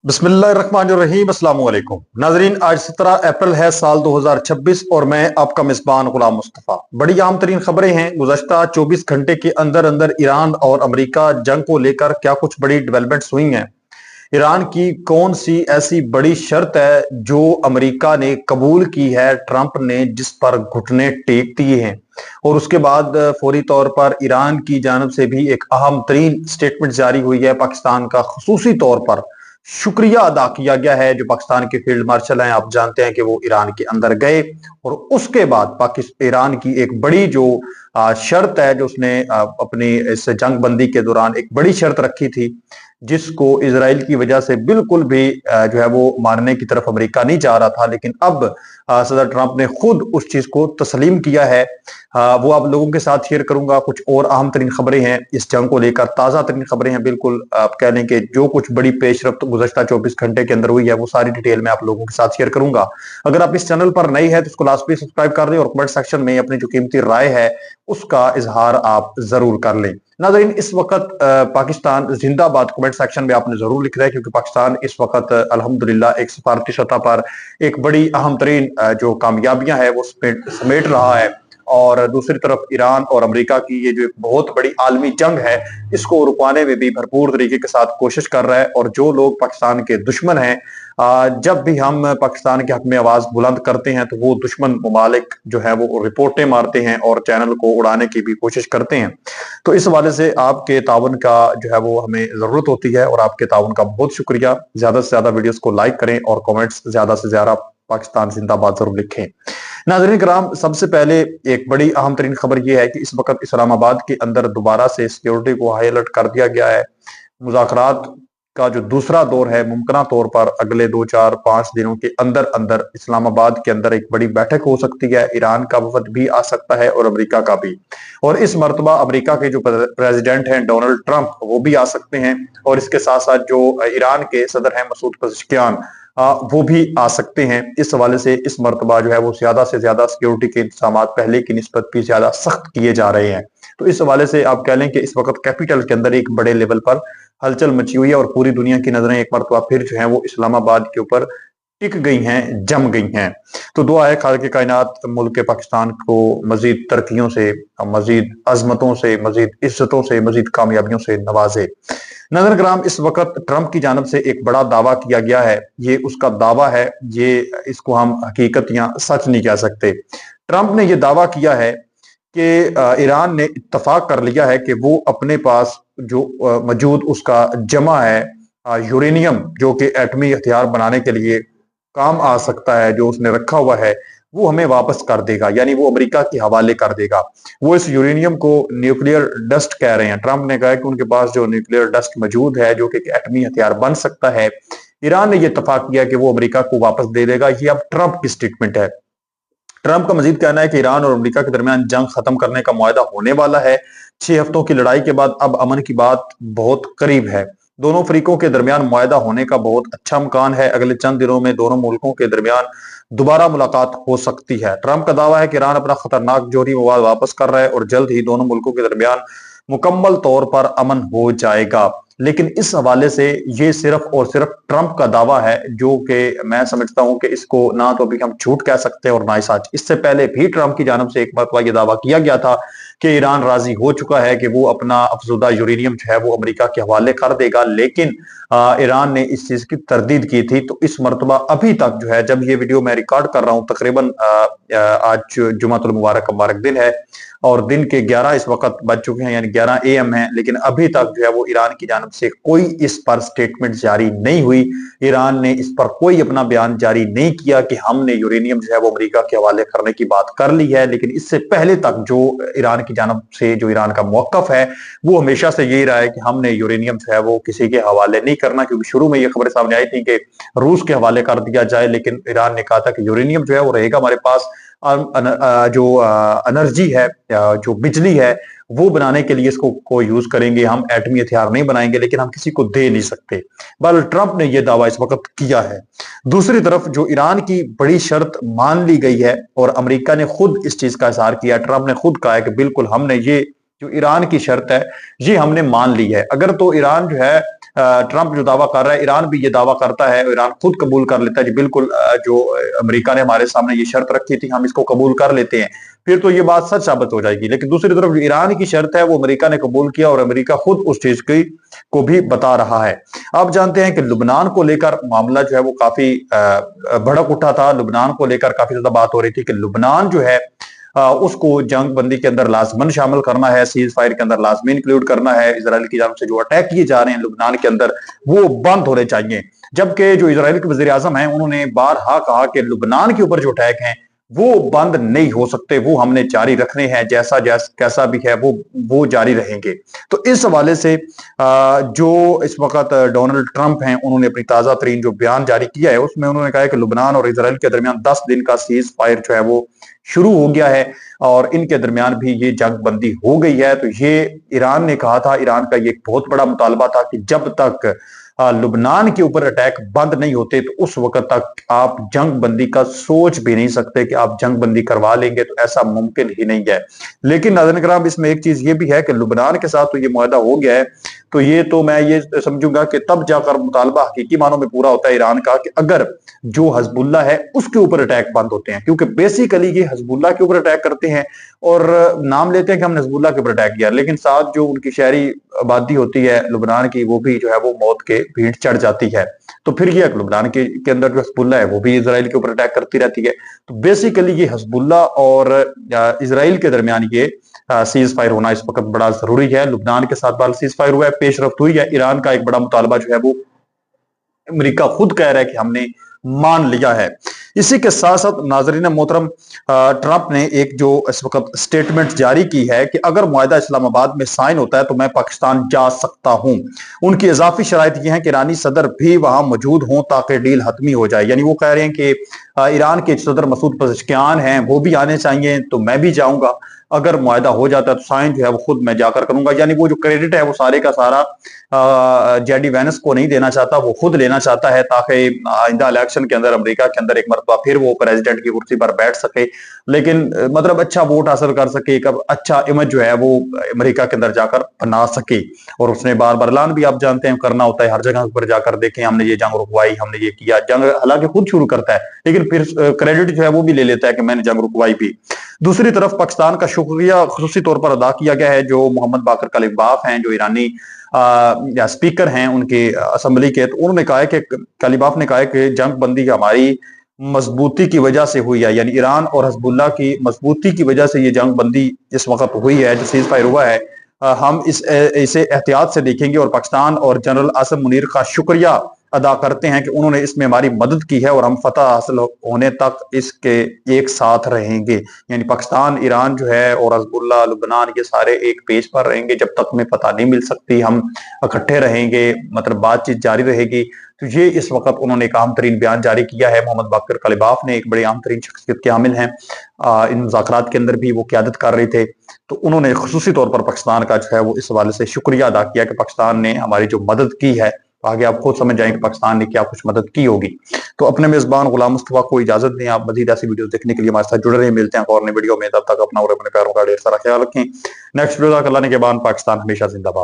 बिस्मिल्लाहिर्रहमानिर्रहीम। अस्सलाम वालेकुम नाजरीन, आज 17 अप्रैल है साल 2026 और मैं आपका मेजबान गुलाम मुस्तफ़ा। बड़ी अहम तरीन खबरें हैं। गुज़श्ता 24 घंटे के अंदर अंदर ईरान और अमेरिका जंग को लेकर क्या कुछ बड़ी डेवलपमेंट्स हुई हैं। ईरान की कौन सी ऐसी बड़ी शर्त है जो अमेरिका ने कबूल की है, ट्रंप ने जिस पर घुटने टेक दिए हैं, और उसके बाद फौरी तौर पर ईरान की जानब से भी एक अहम तरीन स्टेटमेंट जारी हुई है। पाकिस्तान का खसूसी तौर पर शुक्रिया अदा किया गया है। जो पाकिस्तान के फील्ड मार्शल हैं, आप जानते हैं कि वो ईरान के अंदर गए और उसके बाद पाकिस्तान ईरान की एक बड़ी जो शर्त है, जो उसने अपनी इस जंग बंदी के दौरान एक बड़ी शर्त रखी थी, जिसको इसराइल की वजह से बिल्कुल भी जो है वो मानने की तरफ अमेरिका नहीं जा रहा था, लेकिन अब सदर ट्रंप ने खुद उस चीज को तस्लीम किया है। वो आप लोगों के साथ शेयर करूंगा। कुछ और अहम तरीन खबरें हैं इस जंग को लेकर, ताजा तरीन खबरें हैं। बिल्कुल आप कह लें कि जो कुछ बड़ी पेशरफ्त गुज़श्ता 24 घंटे के अंदर हुई है, वो सारी डिटेल में आप लोगों के साथ शेयर करूंगा। अगर आप इस चैनल पर नए हैं तो इसको लास्ट पे सब्सक्राइब कर लें और कमेंट सेक्शन में अपनी जो कीमती राय है उसका इजहार आप जरूर कर लें। नाज़रीन, इस वक्त पाकिस्तान जिंदाबाद कमेंट सेक्शन में आपने जरूर लिखना है, क्योंकि पाकिस्तान इस वक्त अल्हम्दुलिल्लाह एक सफारती सतह पर एक बड़ी अहम तरीन जो कामयाबियां है वो समेट रहा है। और दूसरी तरफ ईरान और अमेरिका की ये जो एक बहुत बड़ी आलमी जंग है, इसको रुकवाने में भी भरपूर तरीके के साथ कोशिश कर रहा है। और जो लोग पाकिस्तान के दुश्मन हैं, जब भी हम पाकिस्तान के हक में आवाज बुलंद करते हैं तो वो दुश्मन ममालिक जो है वो रिपोर्टें मारते हैं और चैनल को उड़ाने की भी कोशिश करते हैं। तो इस हवाले से आपके ताउन का जो है वो हमें जरूरत होती है, और आपके ताउन का बहुत शुक्रिया। ज्यादा से ज्यादा वीडियोस को लाइक करें और कमेंट्स ज्यादा से ज्यादा पाकिस्तान जिंदाबाद जरूर लिखें। नाज़रीन कराम, सबसे पहले एक बड़ी अहम तरीन खबर यह है कि इस वक्त इस्लामाबाद के अंदर दोबारा से सिक्योरिटी को हाई अलर्ट कर दिया गया है। मुज़ाकरात का जो दूसरा दौर है, मुमकिन तौर पर अगले 2 4 5 दिनों के अंदर अंदर इस्लामाबाद के अंदर एक बड़ी बैठक हो सकती है। ईरान का वफद भी आ सकता है और अमेरिका का भी, और इस मरतबा अमेरिका के जो प्रेसिडेंट हैं डोनाल्ड ट्रंप, वो भी आ सकते हैं। और इसके साथ साथ जो ईरान के सदर हैं मसूद पज़ेश्कियान, वो भी आ सकते हैं। इस हवाले से इस मरतबा जो है वो ज्यादा से ज्यादा सिक्योरिटी के इंतजाम पहले की निस्बत भी ज्यादा सख्त किए जा रहे हैं। तो इस हवाले से आप कह लें कि इस वक्त कैपिटल के अंदर एक बड़े लेवल पर हलचल मची हुई है और पूरी दुनिया की नजरें एक मरतबा फिर जो है वो इस्लामाबाद के ऊपर टिक गई हैं, जम गई हैं। तो दुआ है खालिक कायनात मुल्क पाकिस्तान को मजीद तरक्कियों से, मजीद अजमतों से, मजीद इज्जतों से, मजीद कामयाबियों से नवाजे। नजर कराम, इस वक्त ट्रंप की जानब से एक बड़ा दावा किया गया है। ये उसका दावा है, ये इसको हम हकीकत या सच नहीं कह सकते। ट्रंप ने यह दावा किया है कि ईरान ने इत्तफाक कर लिया है कि वो अपने पास जो मौजूद उसका जमा है यूरेनियम, जो कि एटमी हथियार बनाने के लिए काम आ सकता है, जो उसने रखा हुआ है, वो हमें वापस कर देगा, यानी वो अमेरिका के हवाले कर देगा। वो इस यूरेनियम को न्यूक्लियर डस्ट कह रहे हैं। ट्रंप ने कहा कि उनके पास जो न्यूक्लियर डस्ट मौजूद है, जो कि एटमी हथियार बन सकता है, ईरान ने यह इत्तफाक किया कि वो अमेरिका को वापस दे देगा। ये अब ट्रंप की स्टेटमेंट है। ट्रंप का मजीद कहना है कि ईरान और अमेरिका के दरमियान जंग खत्म करने का मुआहदा होने वाला है। 6 हफ्तों की लड़ाई के बाद अब अमन की बात बहुत करीब है। दोनों फरीकों के दरमियान मुआहदा होने का बहुत अच्छा इम्कान है। अगले चंद दिनों में दोनों मुल्कों के दरमियान दोबारा मुलाकात हो सकती है। ट्रंप का दावा है कि ईरान अपना खतरनाक जोहरी मवाद वापस कर रहा है और जल्द ही दोनों मुल्कों के दरमियान मुकम्मल तौर पर अमन हो जाएगा। लेकिन इस हवाले से ये सिर्फ और सिर्फ ट्रंप का दावा है, जो कि मैं समझता हूं कि इसको ना तो अभी हम झूठ कह सकते हैं और ना ही सच। इससे पहले भी ट्रंप की जानब से एक मरतबा यह दावा किया गया था कि ईरान राजी हो चुका है कि वो अपना अफजुदा यूरेनियम जो है वो अमेरिका के हवाले कर देगा, लेकिन ईरान ने इस चीज की तरदीद की थी। तो इस मरतबा अभी तक जो है, जब ये वीडियो मैं रिकॉर्ड कर रहा हूं, तकरीबन आज जुमातुल मुबारक दिन है और दिन के 11 इस वक्त बज चुके हैं, यानी 11 AM है, लेकिन अभी तक जो है वो ईरान की जानब से कोई इस पर स्टेटमेंट जारी नहीं हुई। ईरान ने इस पर कोई अपना बयान जारी नहीं किया कि हमने यूरेनियम जो है वो अमेरिका के हवाले करने की बात कर ली है। लेकिन इससे पहले तक जो ईरान की जानब से जो ईरान का मौकफ है, वो हमेशा से यही रहा है कि हमने यूरेनियम जो है वो किसी के हवाले नहीं करना। क्योंकि शुरू में ये खबरें सामने आई थी कि रूस के हवाले कर दिया जाए, लेकिन ईरान ने कहा था कि यूरेनियम जो है वो रहेगा हमारे पास। जो एनर्जी है, जो बिजली है, वो बनाने के लिए इसको को यूज करेंगे। हम एटमी हथियार नहीं बनाएंगे, लेकिन हम किसी को दे नहीं सकते। बल ट्रंप ने यह दावा इस वक्त किया है। दूसरी तरफ जो ईरान की बड़ी शर्त मान ली गई है और अमेरिका ने खुद इस चीज का इजहार किया। ट्रंप ने खुद कहा है कि बिल्कुल हमने ये जो ईरान की शर्त है ये हमने मान ली है। अगर तो ईरान जो है ट्रंप जो दावा कर रहा है, ईरान भी ये दावा करता है, ईरान खुद कबूल कर लेता है जी बिल्कुल जो अमेरिका ने हमारे सामने ये शर्त रखी थी हम इसको कबूल कर लेते हैं, फिर तो ये बात सच साबित हो जाएगी। लेकिन दूसरी तरफ जो ईरान की शर्त है वो अमेरिका ने कबूल किया और अमेरिका खुद उस चीज की को भी बता रहा है। आप जानते हैं कि लुबनान को लेकर मामला जो है वो काफी भड़क उठा था। लुबनान को लेकर काफी ज्यादा बात हो रही थी कि लुबनान जो है उसको जंग बंदी के अंदर लाजमन शामिल करना है, सीज फायर के अंदर लाजमी इंक्लूड करना है। इजराइल की जानब से जो अटैक किए जा रहे हैं लुबनान के अंदर वो बंद होने चाहिए। जबकि जो इजराइल के वजीर आजम है उन्होंने बारहा कहा कि लुबनान के ऊपर जो अटैक हैं वो बंद नहीं हो सकते, वो हमने जारी रखने हैं, जैसा कैसा भी है वो जारी रहेंगे। तो इस हवाले से जो इस वक्त डोनाल्ड ट्रंप हैं उन्होंने अपनी ताजा तरीन जो बयान जारी किया है उसमें उन्होंने कहा है कि लुबनान और इजराइल के दरमियान 10 दिन का सीज फायर जो है वो शुरू हो गया है और इनके दरमियान भी ये जंग बंदी हो गई है। तो ये ईरान ने कहा था, ईरान का ये एक बहुत बड़ा मुतालबा था कि जब तक लुबनान के ऊपर अटैक बंद नहीं होते तो उस वक्त तक आप जंग बंदी का सोच भी नहीं सकते कि आप जंग बंदी करवा लेंगे, तो ऐसा मुमकिन ही नहीं है। लेकिन नाज़रीन किराम इसमें एक चीज ये भी है कि लुबनान के साथ तो ये मुआहदा हो गया है, तो ये तो मैं ये समझूंगा कि तब जाकर मुतालबा हकीकी मानों में पूरा होता है ईरान का कि अगर जो हजबुल्ला है उसके ऊपर अटैक बंद होते हैं, क्योंकि बेसिकली ये हजबुल्ला के ऊपर अटैक करते हैं और नाम लेते हैं कि हमने हजबुल्ला के ऊपर अटैक किया, लेकिन साथ जो उनकी शहरी आबादी होती है लुबनान की वो भी जो है वो मौत के भीड़ चढ़ जाती है। तो फिर ये लुबनान के अंदर जो हजबुल्ला है वो भी इजराइल के ऊपर अटैक करती रहती है। तो बेसिकली ये हजबुल्ला और इजराइल के दरमियान ये सीज फायर होना इस वक्त बड़ा जरूरी है। लुबनान के साथ बाल सीज फायर हुआ है, पेशरफ्त हुई है। ईरान का एक बड़ा मुतालबा जो है वो अमेरिका खुद कह रहा है कि हमने मान लिया है। इसी के साथ साथ नाजरीन मोहतरम ट्रंप ने एक जो इस वक्त स्टेटमेंट जारी की है कि अगर मुआहदा इस्लामाबाद में साइन होता है तो मैं पाकिस्तान जा सकता हूं। उनकी इजाफी शराइत यह है कि ईरानी सदर भी वहां मौजूद हों ताकि डील हतमी हो जाए। यानी वो कह रहे हैं कि ईरान के सदर मसूद पज़ेश्कियान हैं वो भी आने चाहिए तो मैं भी जाऊंगा, अगर मुआहदा हो जाता है तो साइन जो है वो खुद मैं जाकर करूंगा। यानी वो जो क्रेडिट है वो सारे का सारा जेडी वेंस को नहीं देना चाहता, वो खुद लेना चाहता है ताकि आइंदा इलेक्शन के अंदर अमेरिका के अंदर एक मरतबा फिर वो प्रेसिडेंट की कुर्सी पर बैठ सके, लेकिन मतलब अच्छा वोट हासिल कर सके, एक अच्छा इमेज जो है वो अमेरिका के अंदर जाकर बना सके। और उसने बार बार ऐलान भी आप जानते हैं करना होता है हर जगह पर जाकर, देखें हमने ये जंग रुकवाई, हमने ये किया। जंग हालांकि खुद शुरू करता है लेकिन फिर क्रेडिट जो है वो भी ले लेता है कि मैंने जंग रुकवाई भी। दूसरी तरफ पाकिस्तान का शुक्रिया खुसूसी तौर पर अदा किया गया है जो मोहम्मद बाकर कलीबाफ हैं, जो ईरानी स्पीकर हैं उनके असेंबली के। तो उन्होंने कहा है कि कलीबाफ ने कहा है कि जंग बंदी हमारी मजबूती की वजह से हुई है, यानी ईरान और हजबुल्ला की मजबूती की वजह से ये जंग बंदी इस वक्त हुई है, जो सीज फायर हुआ है। हम इसे एहतियात से देखेंगे और पाकिस्तान और जनरल आसिम मुनीर का शुक्रिया अदा करते हैं कि उन्होंने इसमें हमारी मदद की है और हम फतह हासिल होने तक इसके एक साथ रहेंगे। यानी पाकिस्तान, ईरान जो है और हजबुल्ला, लुबनान, ये सारे एक पेज पर रहेंगे जब तक हमें फतह नहीं मिल सकती, हम इकट्ठे रहेंगे, मतलब बातचीत जारी रहेगी। तो ये इस वक्त उन्होंने एक अहम तरीन बयान जारी किया है। मोहम्मद बाकर कलीबाफ ने एक बड़े अहम तरीन शख्सियत के हामिल हैं, इन मुज़ाकरात के अंदर भी वो क़यादत कर रहे थे। तो उन्होंने खुसूसी तौर पर पाकिस्तान का जो है वो इस हवाले से शुक्रिया अदा किया कि पाकिस्तान ने हमारी जो मदद की है, आगे आप खुद समझ जाएंगे पाकिस्तान ने क्या कुछ मदद की होगी। तो अपने मेजबान गुलाम मुस्तफा को इजाजत दें। आप मजीद ऐसी वीडियो देखने के लिए हमारे साथ जुड़े रहे। मिलते हैं और नई वीडियो में, तब तक अपना और अपने प्यारों का ढेर सारा ख्याल रखें। नेक्स्ट वीडियो तक अल्लाह ने के बाद पाकिस्तान हमेशा जिंदाबाद।